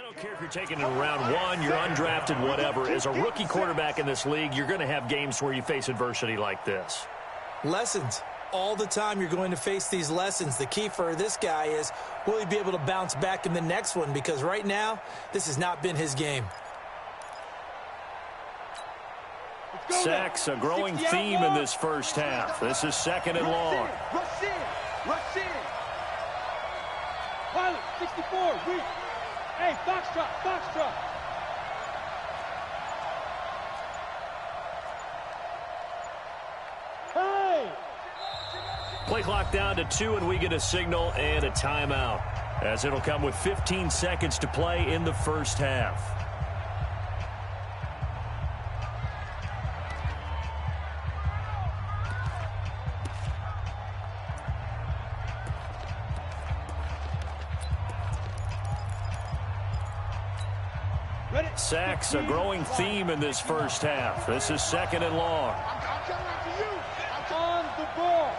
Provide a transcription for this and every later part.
don't care if you're taking it in round one, you're undrafted, whatever. As a rookie quarterback in this league, you're going to have games where you face adversity like this. Lessons. All the time you're going to face these lessons. The key for this guy is, will he be able to bounce back in the next one? Because right now, this has not been his game. Sacks, a growing theme in this first half. This is second and long. Rush in. Rush in. Pilot, 64, weak. Hey, Foxtrot, Foxtrot. Hey! Play clock down to 2, and we get a signal and a timeout, as it'll come with 15 seconds to play in the first half. Sacks, a growing theme in this first half. This is second and long. On the ball.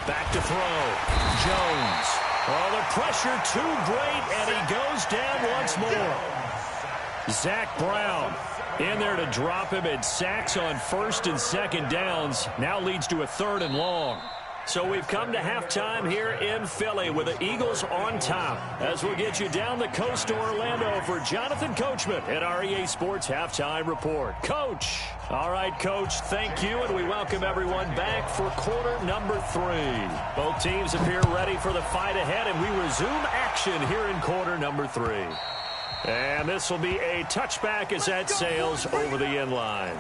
Back to throw. Jones. Oh, the pressure too great, and he goes down once more. Zach Brown in there to drop him, and sacks on first and second downs now leads to a third and long. So we've come to halftime here in Philly with the Eagles on top, as we'll get you down the coast to Orlando for Jonathan Coachman at our EA Sports Halftime Report. Coach. All right, Coach, thank you, and we welcome everyone back for quarter number 3. Both teams appear ready for the fight ahead, and we resume action here in quarter number 3. And this will be a touchback as that sails over the end line.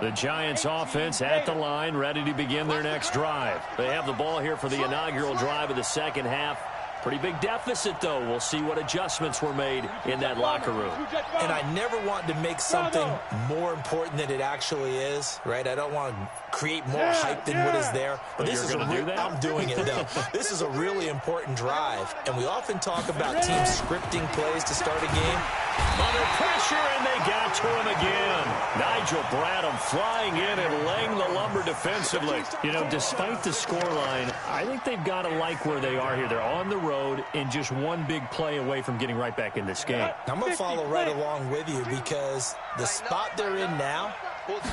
The Giants offense at the line, ready to begin their next drive. They have the ball here for the inaugural drive of the second half. Pretty big deficit, though. We'll see what adjustments were made in that locker room. And I never want to make something more important than it actually is, right? I don't want to create more hype than what is there. But this is I'm doing it, though. This is a really important drive. And we often talk about teams scripting plays to start a game. Under pressure, and they got to him again. Nigel Bradham flying in and laying the lumber defensively. You know, despite the scoreline, I think they've got to like where they are here. They're on the road and just one big play away from getting right back in this game. I'm going to follow right along with you because the spot they're in now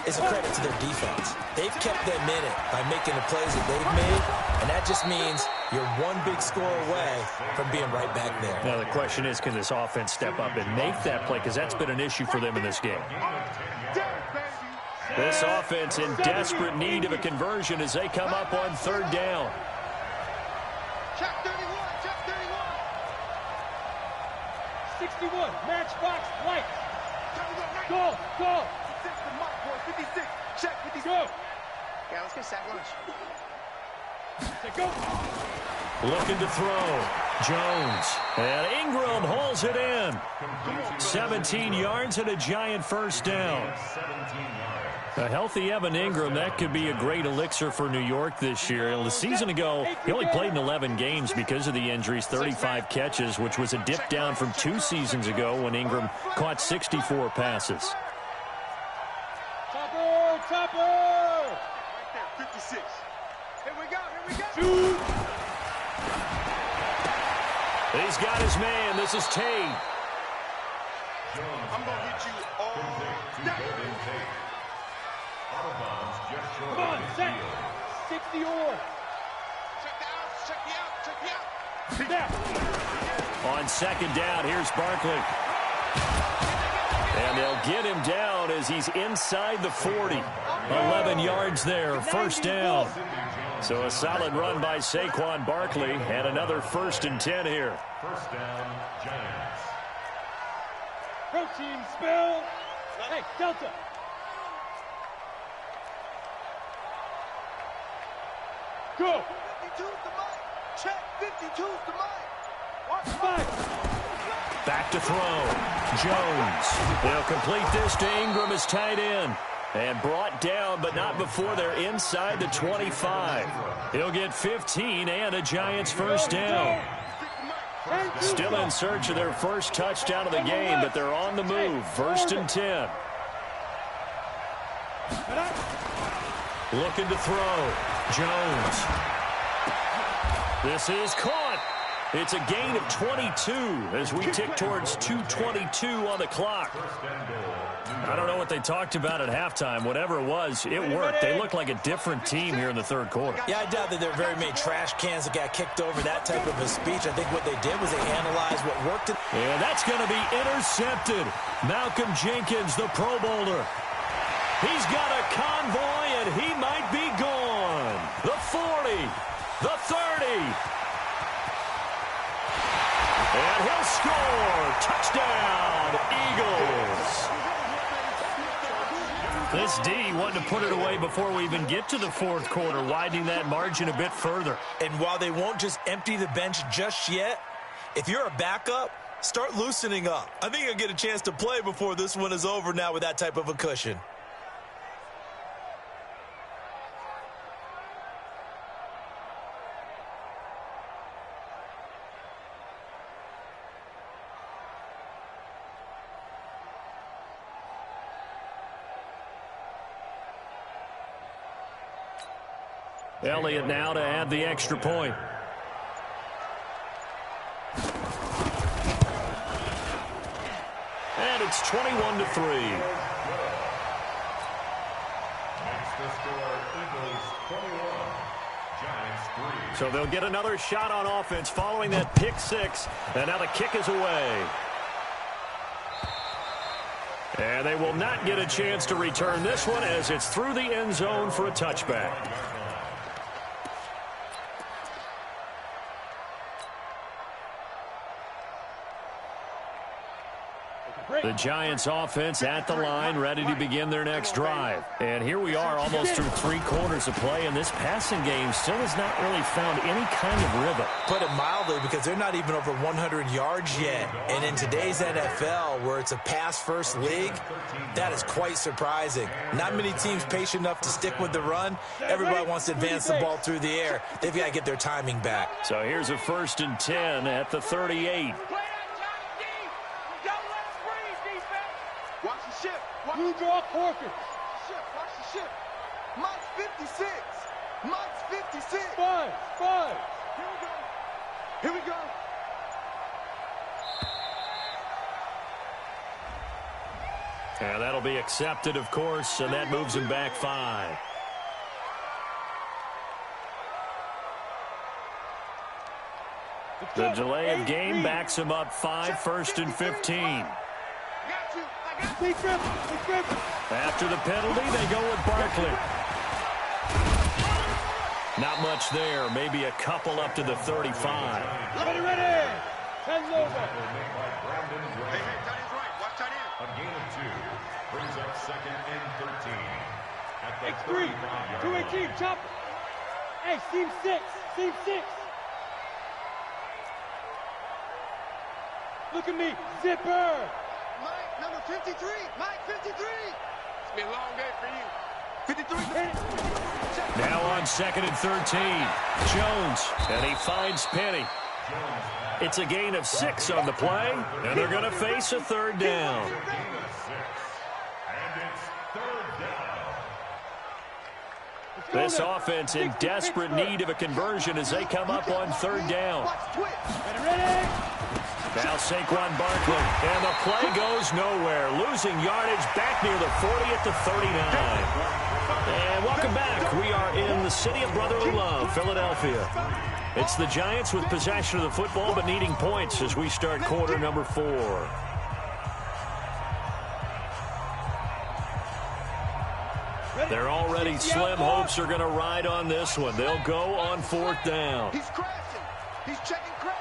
is a credit to their defense. They've kept them in it by making the plays that they've made, and that just means you're one big score away from being right back there. Now, the question is, can this offense step up and make that play? Because that's been an issue for them in this game. This offense in desperate need of a conversion as they come up on third down. Check 31, check 31. 61, matchbox, white. Go, go. 56, check 56. Go. Yeah, let's get sack lunch. Go. Looking to throw. Jones. And Ingram hauls it in. 17 yards and a Giant first down. A healthy Evan Ingram, that could be a great elixir for New York this year. The season ago, he only played in 11 games because of the injuries, 35 catches, which was a dip down from 2 seasons ago when Ingram caught 64 passes. Topper, topper. Right there, 56. Here we go, here we go. Shoot. He's got his man. This is Tate. I'm going to hit you all day. Come on, set. 60 or. Check the out, check the out, check the out. Snap. On second down, here's Barkley. And they'll get him down as he's inside the 40. 11 yards there, first down. So a solid run by Saquon Barkley, and another 1st and 10 here. First down, Giants. Protein spill. Hey, Delta. Go. 52's the mic. Check 52's the mic. Watch 5. Back to throw. Jones. They'll complete this to Ingram as tight end. And brought down, but not before they're inside the 25. He'll get 15 and a Giants first down. Still in search of their first touchdown of the game, but they're on the move. 1st and 10. Looking to throw. Jones. This is caught. It's a gain of 22 as we tick towards 2:22 on the clock. I don't know what they talked about at halftime. Whatever it was, it worked. They look like a different team here in the third quarter. Yeah, I doubt that there are very many trash cans that got kicked over, that type of a speech. I think what they did was they analyzed what worked. And that's going to be intercepted. Malcolm Jenkins, the Pro Bowler. He's got a convoy, and he might be gone. The 40, the 30. And he'll score. Touchdown, Eagles. This D wanted to put it away before we even get to the fourth quarter, widening that margin a bit further. And while they won't just empty the bench just yet, if you're a backup, start loosening up. I think you'll get a chance to play before this one is over now with that type of a cushion. Elliott now to add the extra point. And it's 21-3. Makes the score Eagles 21, Giants 3. So they'll get another shot on offense following that pick six. And now the kick is away. And they will not get a chance to return this one as it's through the end zone for a touchback. The Giants offense at the line, ready to begin their next drive. And here we are almost through 3 quarters of play, and this passing game still has not really found any kind of rhythm. Put it mildly, because they're not even over 100 yards yet. And in today's NFL, where it's a pass-first league, that is quite surprising. Not many teams patient enough to stick with the run. Everybody wants to advance the ball through the air. They've got to get their timing back. So here's a 1st and 10 at the 38. Watch the ship. You draw quarter. Watch the ship. Mike's 56. Mike's 56. 5. Here we go. And that'll be accepted, of course, and that moves him back 5. The delay of game backs him up 5, 1st and 15. After the penalty, they go with Barkley. Not much there. Maybe a couple up to the 35. Ready. 10 over. Hey, tight end's right. Watch tight end. A gain of 2 brings up 2nd and 13. At the X3. 35-yard 218. line. Chop. Hey, seam 6. Look at me. Zipper. Mike, number 53. Mike, 53. It's been a long day for you. 53. Now on 2nd and 13. Jones, and he finds Penny. It's a gain of 6 on the play, and they're going to face a 3rd down. Gain of 6. And it's 3rd down. This offense in desperate need of a conversion as they come up on 3rd down. Ready. Now Saquon Barkley, and the play goes nowhere. Losing yardage back near the 40 at the 39. And welcome back. We are in the city of brotherly love, Philadelphia. It's the Giants with possession of the football but needing points as we start quarter number 4. They're already slim hopes are going to ride on this one. They'll go on 4th down. He's crashing. He's checking crash.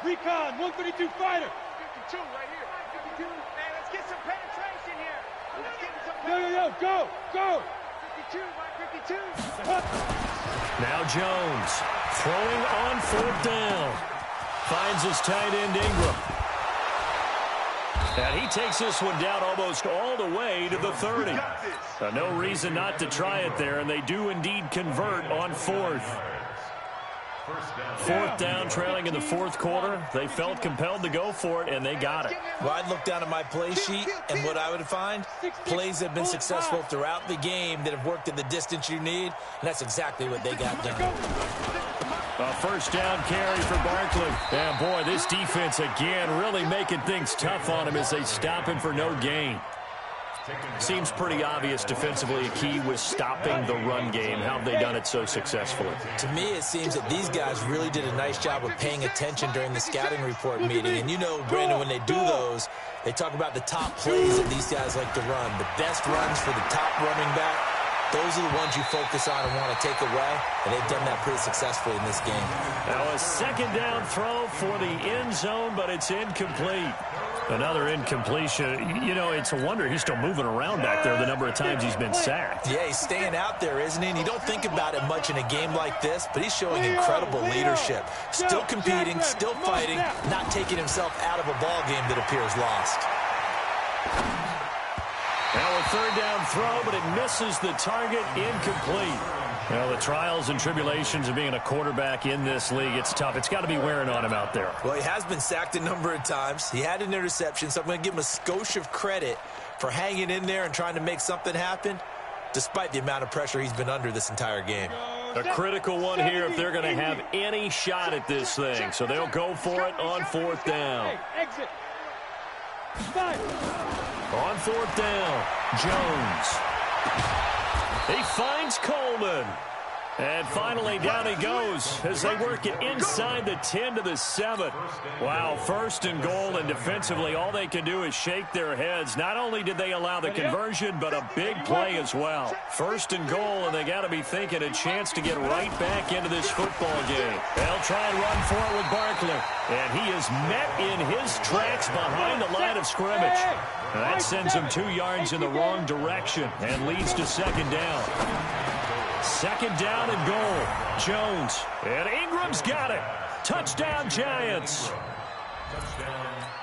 Recon, 132 fighter. 52 right here. 52. Man, let's get some penetration here. Let's get some Yo, go. 52, Mike, 52. Now Jones throwing on 4th down. Finds his tight end Ingram. And he takes this one down almost all the way to the 30. No reason not to try it there, and they do indeed convert on 4th. Fourth down, trailing in the fourth quarter. They felt compelled to go for it, and they got it. Well, I'd look down at my play sheet, and what I would find, plays that have been successful throughout the game that have worked at the distance you need, and that's exactly what they got done. A first down carry for Barkley. And, boy, this defense, again, really making things tough on him as they stop him for no gain. Seems pretty obvious defensively a key was stopping the run game. How have they done it so successfully? To me, it seems that these guys really did a nice job of paying attention during the scouting report meeting. And you know, Brandon, when they do those, they talk about the top plays that these guys like to run. The best runs for the top running back, those are the ones you focus on and want to take away. And they've done that pretty successfully in this game. Now a second down throw for the end zone, but it's incomplete. Another incompletion. You know, it's a wonder he's still moving around back there the number of times he's been sacked. Yeah, he's staying out there, isn't he? And you don't think about it much in a game like this, but he's showing incredible leadership. Still competing, still fighting, not taking himself out of a ball game that appears lost. Now a third down throw, but it misses the target, incomplete. Well, the trials and tribulations of being a quarterback in this league, it's tough. It's got to be wearing on him out there. Well, he has been sacked a number of times. He had an interception, so I'm going to give him a skosh of credit for hanging in there and trying to make something happen, despite the amount of pressure he's been under this entire game. A critical one here if they're going to have any shot at this thing. So they'll go for it on fourth down. Exit. On fourth down, Jones. He finds Coleman. And finally, down he goes as they work it inside the 10 to the 7. Wow, first and goal, and defensively, all they can do is shake their heads. Not only did they allow the conversion, but a big play as well. First and goal, and they got to be thinking a chance to get right back into this football game. They'll try and run for it with Barkley. And he is met in his tracks behind the line of scrimmage. That sends him 2 yards in the wrong direction and leads to second down. Second down and goal. Jones. And Ingram's got it. Touchdown, Giants.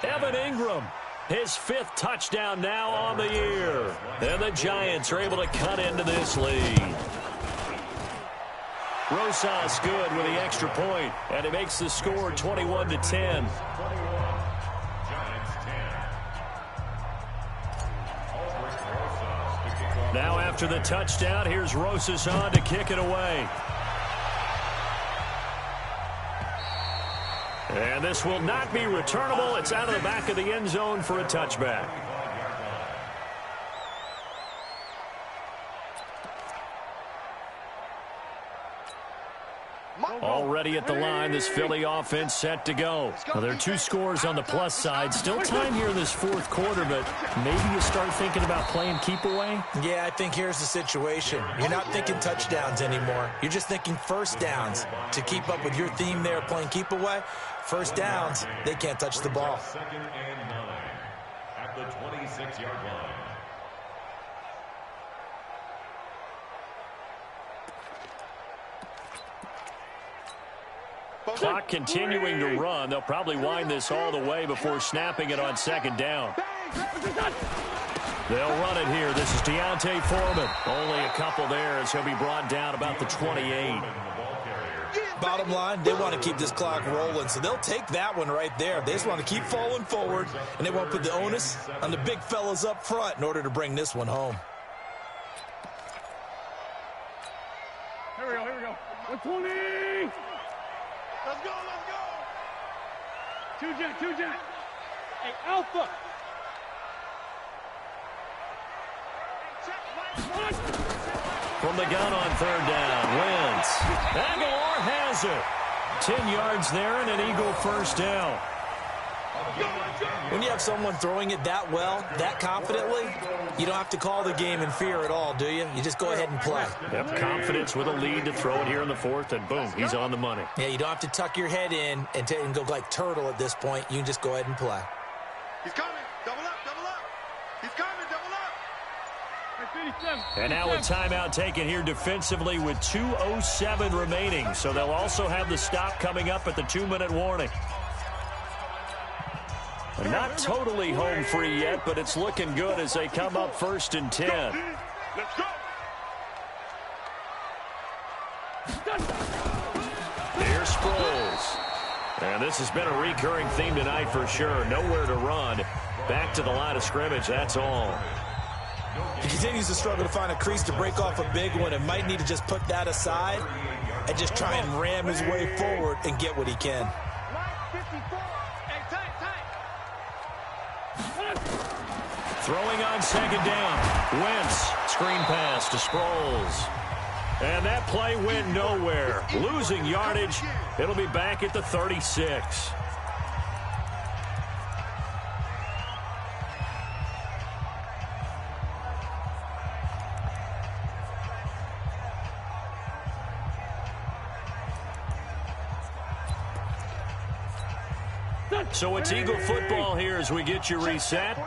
Evan Ingram, his 5th touchdown now on the year. And the Giants are able to cut into this lead. Rosas good with the extra point, and it makes the score 21-10. Now after the touchdown, here's Rosas on to kick it away. And this will not be returnable. It's out of the back of the end zone for a touchback. Already at the line, this Philly offense set to go. Now, there are 2 scores on the plus side. Still time here in this fourth quarter, but maybe you start thinking about playing keep away? Yeah, I think here's the situation. You're not thinking touchdowns anymore. You're just thinking first downs. To keep up with your theme there, playing keep away, first downs, they can't touch the ball. Second and 9 at the 26-yard line. Clock continuing to run. They'll probably wind this all the way before snapping it on second down. They'll run it here. This is Deontay Foreman. Only a couple there as he'll be brought down about the 28. Bottom line, they want to keep this clock rolling, so they'll take that one right there. They just want to keep falling forward, and they want to put the onus on the big fellas up front in order to bring this one home. Here we go. 120. Let's go. 2-jet. Hey, Alpha. From the gun on third down, Wentz. Aguilar has it. 10 yards there and an Eagle first down. When you have someone throwing it that well, that confidently, you don't have to call the game in fear at all, do you? You just go ahead and play. Yep, confidence with a lead to throw it here in the fourth, and boom, he's on the money. Yeah, you don't have to tuck your head in and go like turtle at this point. You can just go ahead and play. He's coming. Double up. He's coming. Double up. And now a timeout taken here defensively with 2:07 remaining. So they'll also have the stop coming up at the 2-minute warning. Not totally home free yet, but it's looking good as they come up first and 10. Let's go. Here's Sproles. And this has been a recurring theme tonight for sure. Nowhere to run. Back to the line of scrimmage, that's all. He continues to struggle to find a crease to break off a big one and might need to just put that aside and just try and ram his way forward and get what he can. Throwing on second down. Wentz, screen pass to Sproles. And that play went nowhere. Losing yardage. It'll be back at the 36. So it's Eagle football here as we get you reset.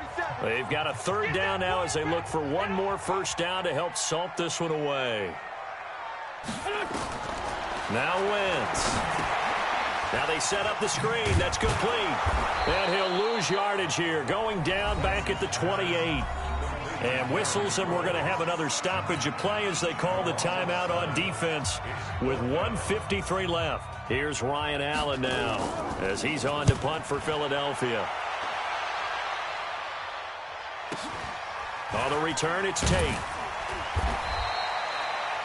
They've got a third down now as they look for one more first down to help salt this one away. Now Wentz. Now they set up the screen. That's complete. And he'll lose yardage here. Going down back at the 28. And whistles, and we're going to have another stoppage of play as they call the timeout on defense with 1:53 left. Here's Ryan Allen now as he's on to punt for Philadelphia. On the return, it's Tate.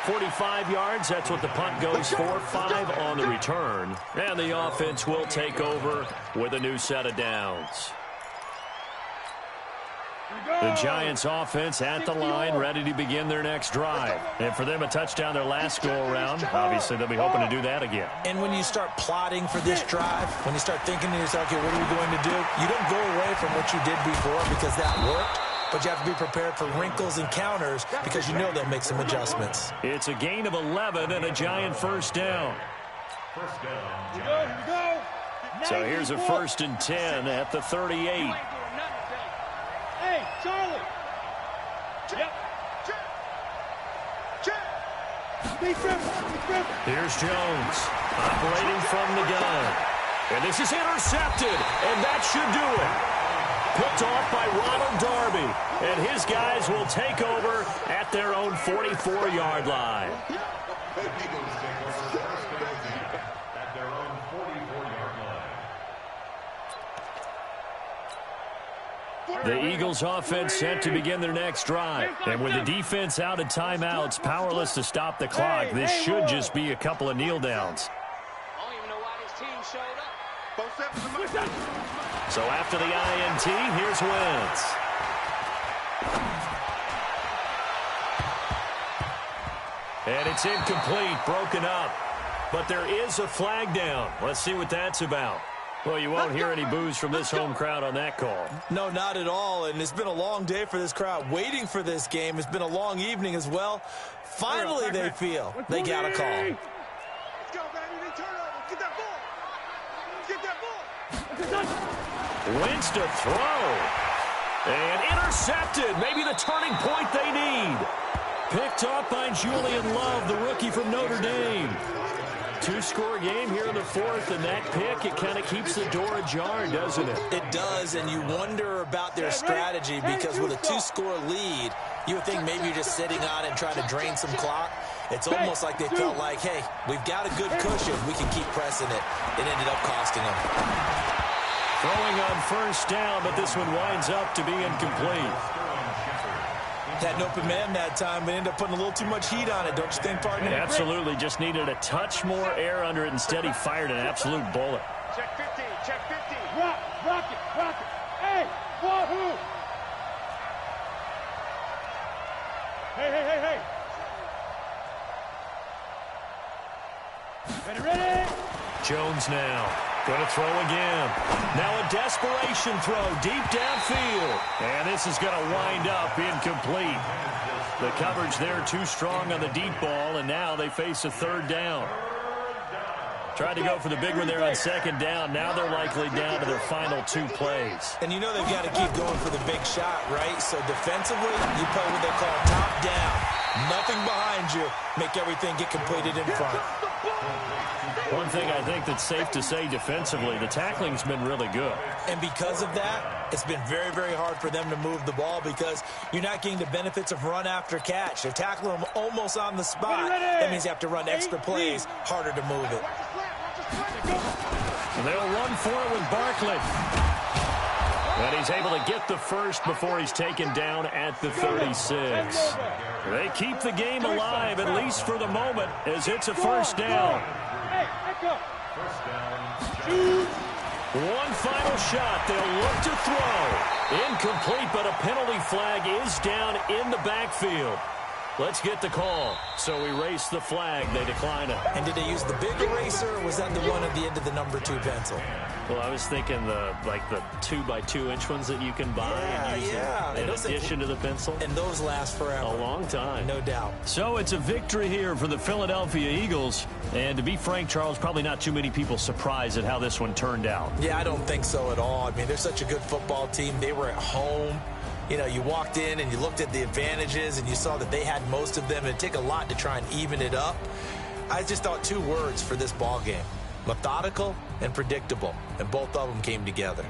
45 yards, that's what the punt goes for. 5 on the return. And the offense will take over with a new set of downs. The Giants offense at the line, ready to begin their next drive. And for them, a touchdown their last go-around. Obviously, they'll be hoping to do that again. And when you start plotting for this drive, when you start thinking to yourself, okay, what are we going to do? You don't go away from what you did before because that worked. But you have to be prepared for wrinkles and counters because you know they'll make some adjustments. It's a gain of 11 and a Giant first down. So here's a 1st and 10 at the 38. Hey, Charlie. Yep. Here's Jones operating from the gun. And this is intercepted, and that should do it. Picked off by Ronald Darby, and his guys will take over at their own 44-yard line. At their own 44-yard line. The Eagles offense set to begin their next drive. And with the defense out of timeouts, powerless to stop the clock, this should just be a couple of kneel downs. I don't even know why this team showed up. So after the INT, here's Wentz. And it's incomplete, broken up. But there is a flag down. Let's see what that's about. Well, you won't hear any boos from this home crowd on that call. No, not at all. And it's been a long day for this crowd waiting for this game. It's been a long evening as well. Finally, they feel they got a call. Let's go, baby. They turn over. Get that ball. Get that ball. Wentz to throw. And intercepted. Maybe the turning point they need. Picked off by Julian Love, the rookie from Notre Dame. 2-score game here in the 4th, and that pick, it kind of keeps the door ajar, doesn't it? It does, and you wonder about their strategy because with a 2-score lead, you would think maybe you're just sitting on it and trying to drain some clock. It's almost like they felt like, hey, we've got a good cushion. We can keep pressing it. It ended up costing them. Throwing on first down, but this one winds up to be incomplete. Had an open man that time, but ended up putting a little too much heat on it, don't you think, partner? Absolutely, just needed a touch more air under it. Instead, he fired an absolute bullet. Check 15. Check 15. Rock it. Hey, wahoo! Hey. Ready? Jones now. Going to throw again. Now a desperation throw deep downfield. And this is going to wind up incomplete. The coverage there too strong on the deep ball, and now they face a third down. Tried to go for the big one there on second down. Now they're likely down to their final 2 plays. And you know they've got to keep going for the big shot, right? So defensively, you play what they call top down. Nothing behind you. Make everything get completed in front. One thing I think that's safe to say defensively, the tackling's been really good. And because of that, it's been very, very hard for them to move the ball because you're not getting the benefits of run after catch. They're tackling them almost on the spot. That means you have to run extra plays, harder to move it. And they'll run for it with Barkley. And he's able to get the first before he's taken down at the 36. They keep the game alive, at least for the moment, as it's a first down. One final shot. They'll look to throw. Incomplete, but a penalty flag is down in the backfield. Let's get the call. So we race the flag. They decline it. And did they use the big eraser, or was that the one at the end of the number 2 pencil? Well, I was thinking the 2x2-inch ones that you can buy and use in addition to the pencil. And those last forever. A long time. No doubt. So it's a victory here for the Philadelphia Eagles. And to be frank, Charles, probably not too many people surprised at how this one turned out. Yeah, I don't think so at all. I mean, they're such a good football team. They were at home. You know, you walked in and you looked at the advantages and you saw that they had most of them. It'd take a lot to try and even it up. I just thought 2 words for this ball game: methodical and predictable. And both of them came together.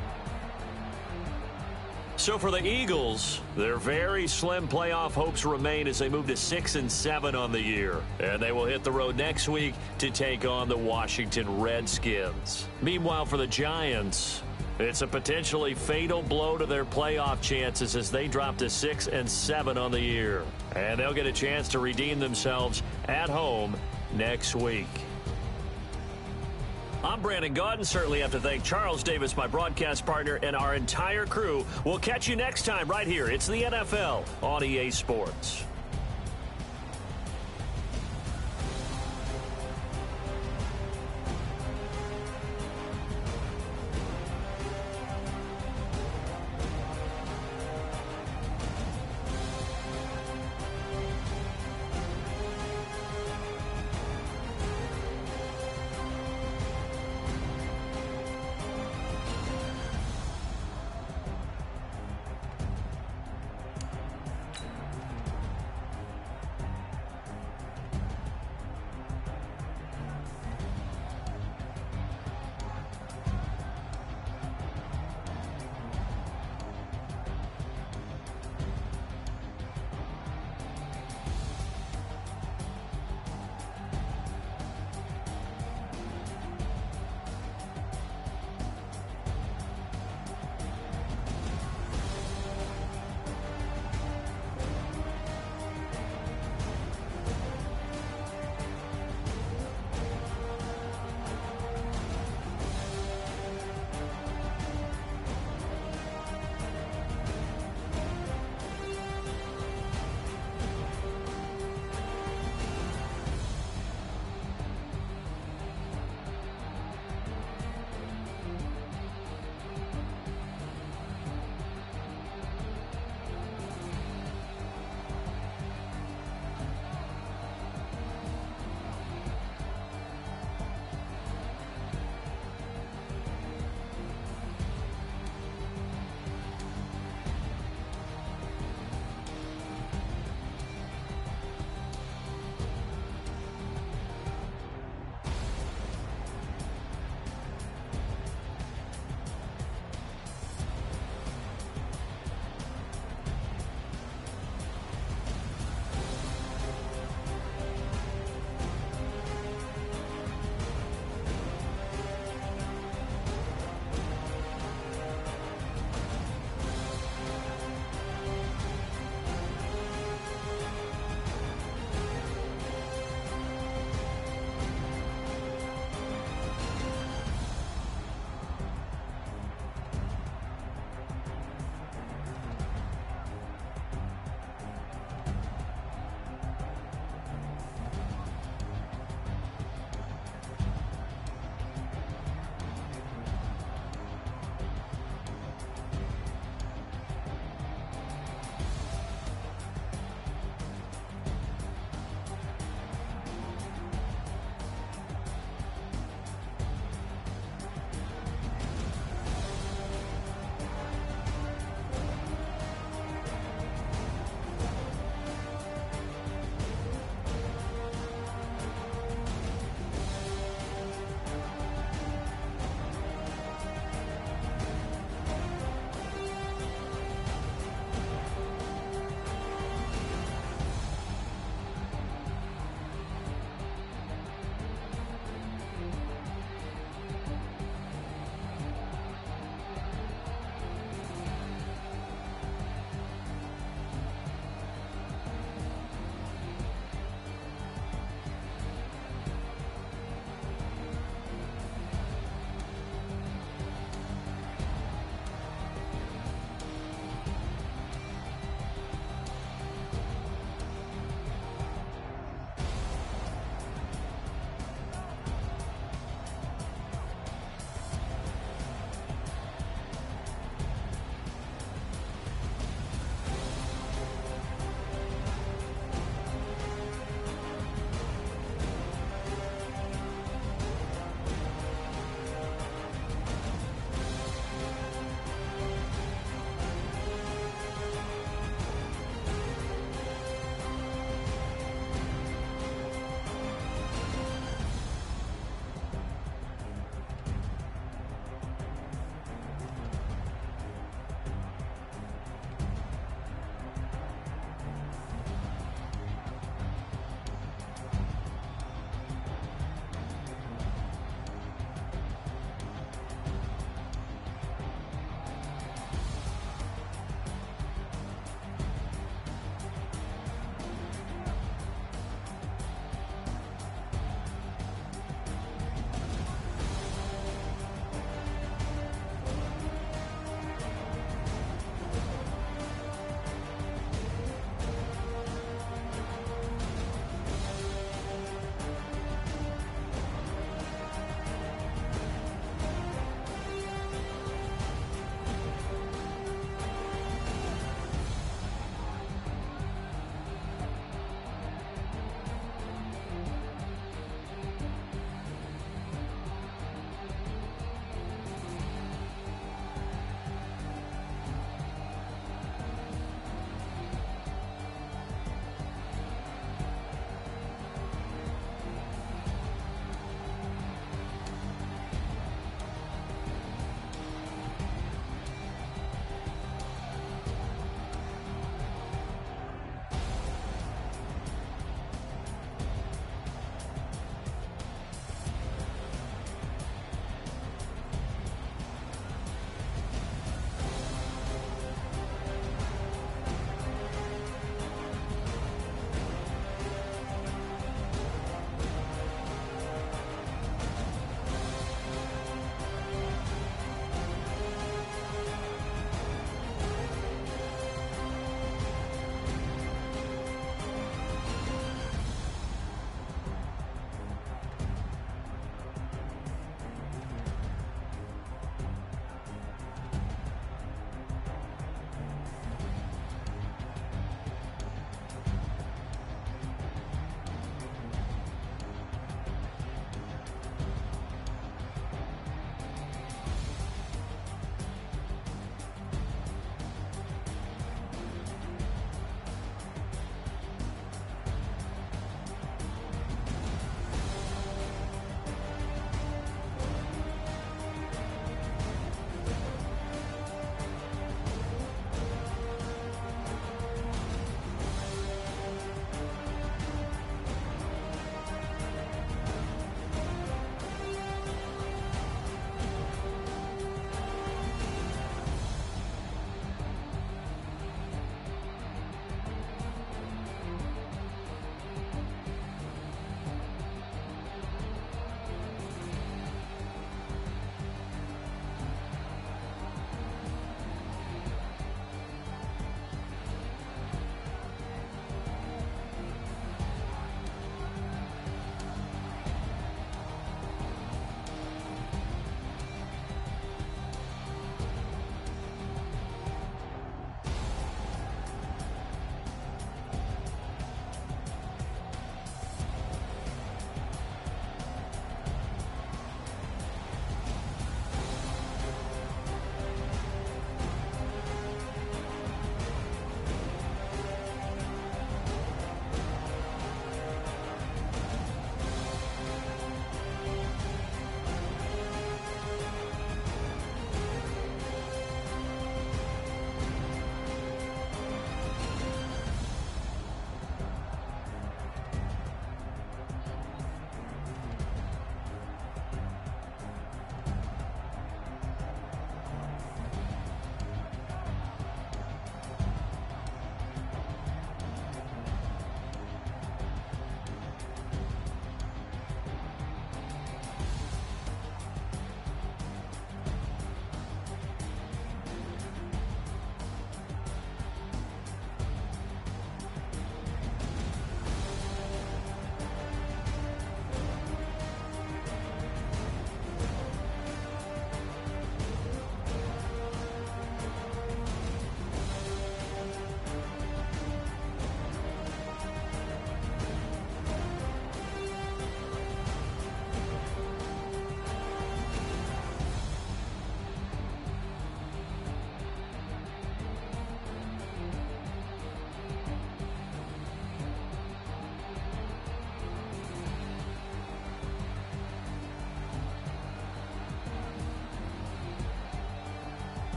So for the Eagles, their very slim playoff hopes remain as they move to 6-7 on the year. And they will hit the road next week to take on the Washington Redskins. Meanwhile, for the Giants, it's a potentially fatal blow to their playoff chances as they drop to 6-7 on the year. And they'll get a chance to redeem themselves at home next week. I'm Brandon Gaudin. Certainly have to thank Charles Davis, my broadcast partner, and our entire crew. We'll catch you next time right here. It's the NFL on EA Sports.